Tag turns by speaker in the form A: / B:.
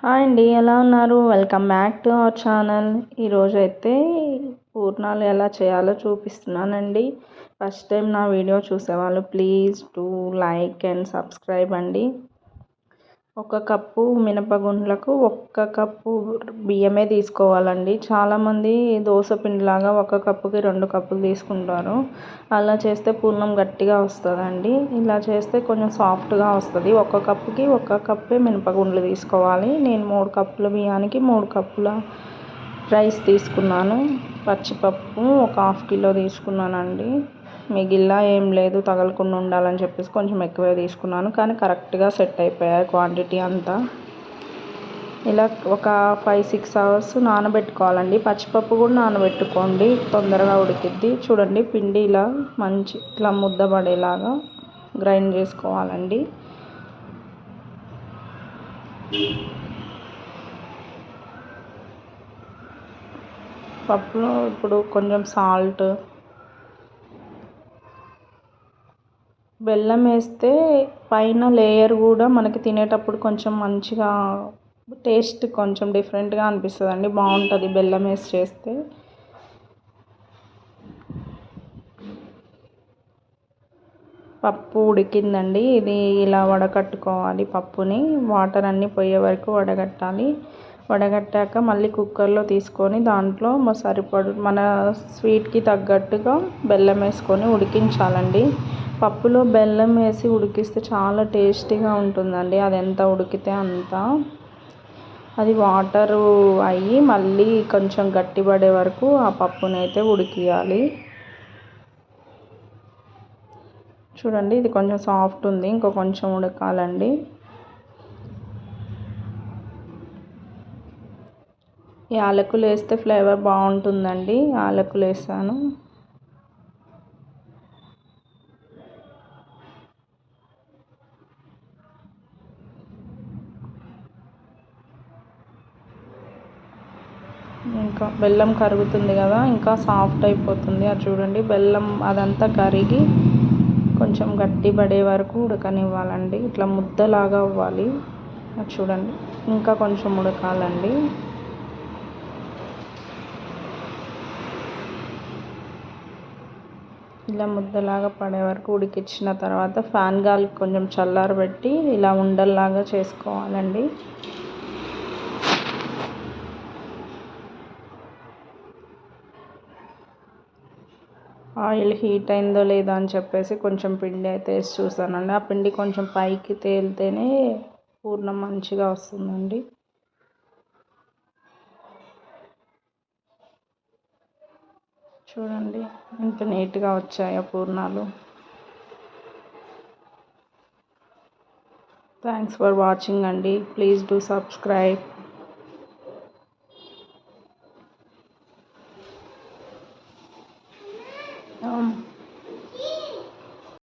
A: Hi అండి, ఎలా ఉన్నారు? Welcome back to our channel. ఈరోజైతే పూర్ణాలు ఎలా చేయాలో చూపిస్తున్నానండి. ఫస్ట్ టైం నా వీడియో చూసేవాళ్ళు please to like and subscribe అండి. 1 కప్పు మినపగుండ్లకు 1 కప్పు బియ్యమే తీసుకోవాలండి. చాలామంది దోశ పిండిలాగా 1 కప్పుకి 2 కప్పులు తీసుకుంటారు. అలా చేస్తే పూర్ణం గట్టిగా వస్తుందండి. ఇలా చేస్తే కొంచెం సాఫ్ట్గా వస్తుంది. 1 కప్పుకి 1 కప్పే మినపగుండ్లు తీసుకోవాలి. నేను 3 కప్పుల బియ్యానికి 3 కప్పుల రైస్ తీసుకున్నాను. పచ్చిపప్పు ఒక 1/2 కిలో తీసుకున్నానండి. మిగిలిన ఏం లేదు, తగలకుండా ఉండాలని చెప్పేసి కొంచెం ఎక్కువే తీసుకున్నాను. కానీ కరెక్ట్గా సెట్ అయిపోయాయి క్వాంటిటీ అంతా. ఇలా ఒక 5-6 అవర్స్ నానబెట్టుకోవాలండి. పచ్చిపప్పు కూడా నానబెట్టుకోండి, తొందరగా ఉడికిద్ది. చూడండి, పిండి ఇట్లా ముద్ద పడేలాగా గ్రైండ్ చేసుకోవాలండి. పప్పులో ఇప్పుడు కొంచెం సాల్ట్, బెల్లం వేస్తే పైన లేయర్ కూడా మనకి తినేటప్పుడు కొంచెం మంచిగా టేస్ట్ కొంచెం డిఫరెంట్గా అనిపిస్తుంది అండి. బాగుంటుంది బెల్లం వేసి చేస్తే. పప్పు ఉడికిందండి. ఇది ఇలా వడకట్టుకోవాలి. పప్పుని వాటర్ అన్నీ పోయే వరకు వడగట్టాలి. వడగట్టాక మళ్ళీ కుక్కర్లో తీసుకొని దాంట్లో మన స్వీట్కి తగ్గట్టుగా బెల్లం వేసుకొని ఉడికించాలండి. పప్పులో బెల్లం వేసి ఉడికిస్తే చాలా టేస్టీగా ఉంటుందండి. అది ఎంత ఉడికితే అంత. అది వాటరు అయ్యి మళ్ళీ కొంచెం గట్టిపడే వరకు ఆ పప్పునైతే ఉడికియాలి. చూడండి, ఇది కొంచెం సాఫ్ట్ ఉంది, ఇంకో కొంచెం ఉడకాలండి. యాలకులు వేస్తే ఫ్లేవర్ బాగుంటుందండి. యాలకులు వేసాను. ఇంకా బెల్లం కరుగుతుంది కదా, ఇంకా సాఫ్ట్ అయిపోతుంది. అది చూడండి, బెల్లం అదంతా కరిగి కొంచెం గట్టి పడే వరకు ఉడకనివ్వాలండి. ఇట్లా ముద్దలాగా అవ్వాలి. అది చూడండి, ఇంకా కొంచెం ఉడకాలండి. ఇలా ముద్దలాగా పడే వరకు ఉడికించిన తర్వాత ఫ్యాన్ గాలి కొంచెం చల్లారబెట్టి ఇలా ఉండల్లాగా చేసుకోవాలండి. ఆయిల్ హీట్ అయిందో లేదో అని చెప్పేసి కొంచెం పిండి అయితే వేసి చూసానండి. ఆ పిండి కొంచెం పైకి తేలితేనే పూర్ణం మంచిగా వస్తుందండి. చూడండి, ఎంత నీట్గా వచ్చాయో పూర్ణాలు. థ్యాంక్స్ ఫర్ వాచింగ్ అండి. Please do subscribe.